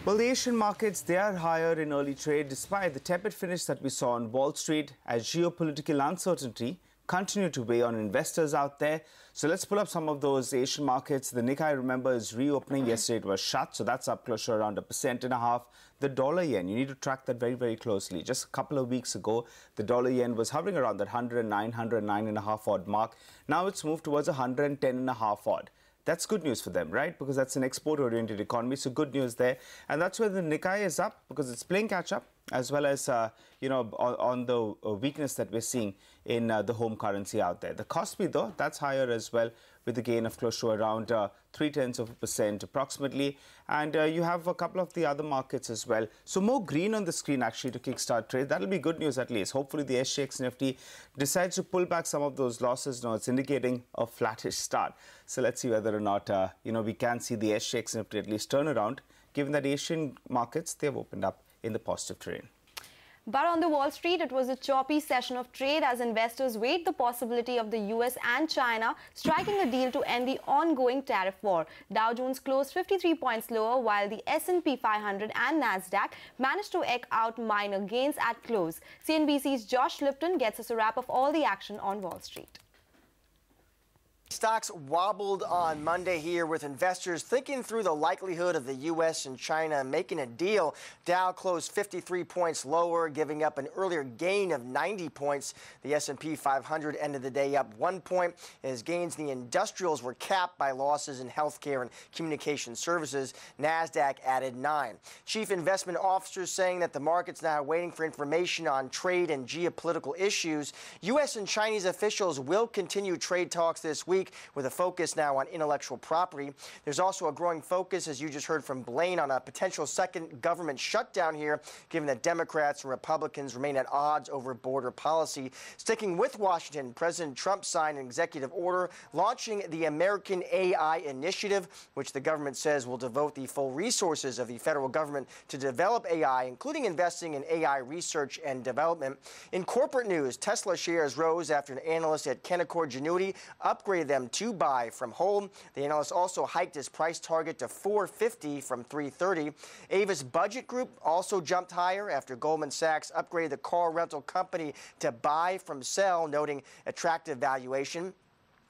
Well, the Asian markets, they are higher in early trade despite the tepid finish that we saw on Wall Street as geopolitical uncertainty continued to weigh on investors out there. So let's pull up some of those Asian markets. The Nikkei, remember, is reopening. Yesterday it was shut, so that's up close to around 1.5%. The dollar yen, you need to track that very, very closely. Just a couple of weeks ago, the dollar yen was hovering around that 109, 109.5 odd mark. Now it's moved towards 110.5 odd. That's good news for them, right? Because that's an export-oriented economy, so good news there. And that's where the Nikkei is up, because it's playing catch-up, as well as, on the weakness that we're seeing in the home currency out there. The Kospi, though, that's higher as well, with a gain of close to around 0.3% approximately. And you have a couple of the other markets as well. So more green on the screen, actually, to kickstart trade. That'll be good news, at least. Hopefully, the SGX Nifty decides to pull back some of those losses. No, it's indicating a flattish start. So let's see whether or not, we can see the SGX Nifty at least turn around, given that Asian markets, they've opened up in the positive terrain. But on the Wall Street, it was a choppy session of trade as investors weighed the possibility of the US and China striking a deal to end the ongoing tariff war. Dow Jones closed 53 points lower, while the S&P 500 and Nasdaq managed to eke out minor gains at close. CNBC's Josh Lipton gets us a wrap of all the action on Wall Street. Stocks wobbled on Monday here with investors thinking through the likelihood of the U.S. and China making a deal. Dow closed 53 points lower, giving up an earlier gain of 90 points. The S&P 500 ended the day up 1 point as gains in the industrials were capped by losses in healthcare and communication services. Nasdaq added 9. Chief investment officers saying that the market's now waiting for information on trade and geopolitical issues. U.S. and Chinese officials will continue trade talks this week, with a focus now on intellectual property. There's also a growing focus, as you just heard from Blaine, on a potential second government shutdown here, given that Democrats and Republicans remain at odds over border policy. Sticking with Washington, President Trump signed an executive order launching the American AI Initiative, which the government says will devote the full resources of the federal government to develop AI, including investing in AI research and development. In corporate news, Tesla shares rose after an analyst at Canaccord Genuity upgraded them to buy from hold. The analyst also hiked his price target to $450 from $330. Avis Budget Group also jumped higher after Goldman Sachs upgraded the car rental company to buy from sell, noting attractive valuation.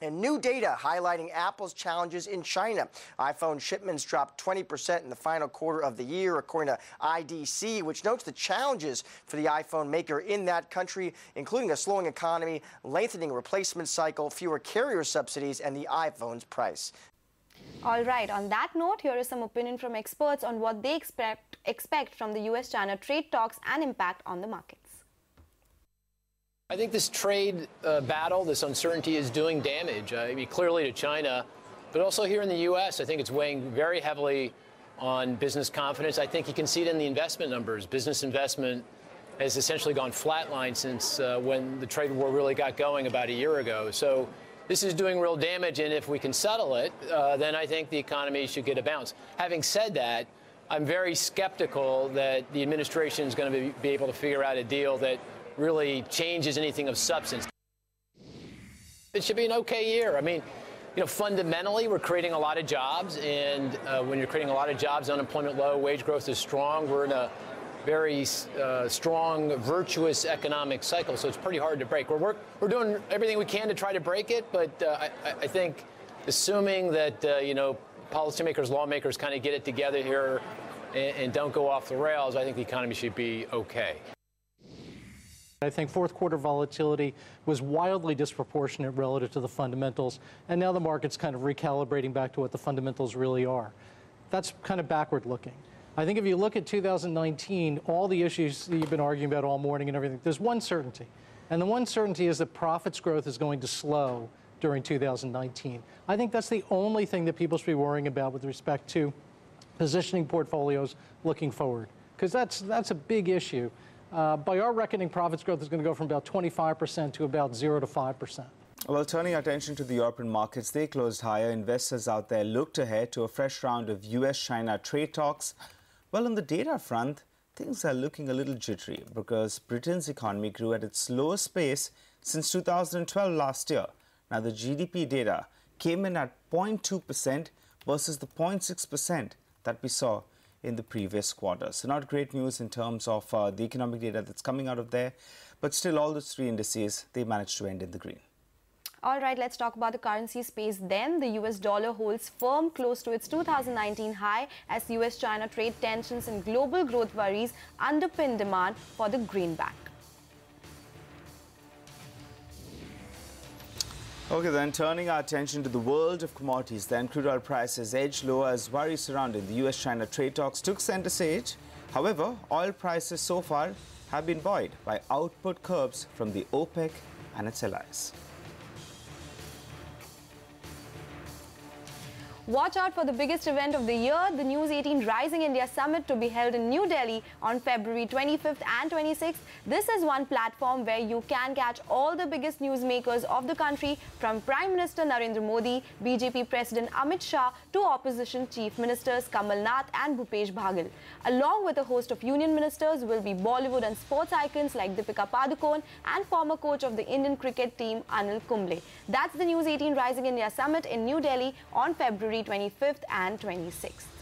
And new data highlighting Apple's challenges in China. iPhone shipments dropped 20% in the final quarter of the year, according to IDC, which notes the challenges for the iPhone maker in that country, including a slowing economy, lengthening replacement cycle, fewer carrier subsidies, and the iPhone's price. All right. On that note, here is some opinion from experts on what they expect from the US-China trade talks and impact on the markets. I think this trade battle, this uncertainty is doing damage, clearly to China, but also here in the U.S. I think it's weighing very heavily on business confidence. I think you can see it in the investment numbers. Business investment has essentially gone flatline since when the trade war really got going about a year ago. So this is doing real damage, and if we can settle it, then I think the economy should get a bounce. Having said that, I'm very skeptical that the administration is going to be able to figure out a deal that really changes anything of substance. It should be an okay year. I mean, fundamentally, we're creating a lot of jobs, and when you're creating a lot of jobs, unemployment low, wage growth is strong. We're in a very strong, virtuous economic cycle, so it's pretty hard to break. We're doing everything we can to try to break it, but I think assuming that, policymakers, lawmakers kind of get it together here and don't go off the rails, I think the economy should be okay. I think fourth quarter volatility was wildly disproportionate relative to the fundamentals, and now the market's kind of recalibrating back to what the fundamentals really are. That's kind of backward looking. I think if you look at 2019, all the issues that you've been arguing about all morning and everything, there's one certainty, and the one certainty is that profits growth is going to slow during 2019. I think that's the only thing that people should be worrying about with respect to positioning portfolios looking forward, because that's a big issue. By our reckoning, profits growth is going to go from about 25% to about 0 to 5%. Well, turning our attention to the European markets, they closed higher. Investors out there looked ahead to a fresh round of US-China trade talks. Well, on the data front, things are looking a little jittery because Britain's economy grew at its lowest pace since 2012 last year. Now, the GDP data came in at 0.2% versus the 0.6% that we saw in the previous quarter. So not great news in terms of the economic data that's coming out of there. But still, all those three indices, they managed to end in the green. All right, let's talk about the currency space then. The US dollar holds firm close to its 2019 high as US-China trade tensions and global growth worries underpin demand for the greenback. Okay, then turning our attention to the world of commodities, then crude oil prices edged lower as worries surrounding the US-China trade talks took center stage. However, oil prices so far have been buoyed by output curbs from the OPEC and its allies. Watch out for the biggest event of the year, the News 18 Rising India Summit to be held in New Delhi on February 25th and 26th. This is one platform where you can catch all the biggest newsmakers of the country, from Prime Minister Narendra Modi, BJP President Amit Shah to opposition Chief Ministers Kamal Nath and Bhupesh Baghel. Along with a host of union ministers will be Bollywood and sports icons like Deepika Padukone and former coach of the Indian cricket team Anil Kumble. That's the News 18 Rising India Summit in New Delhi on February 25th and 26th.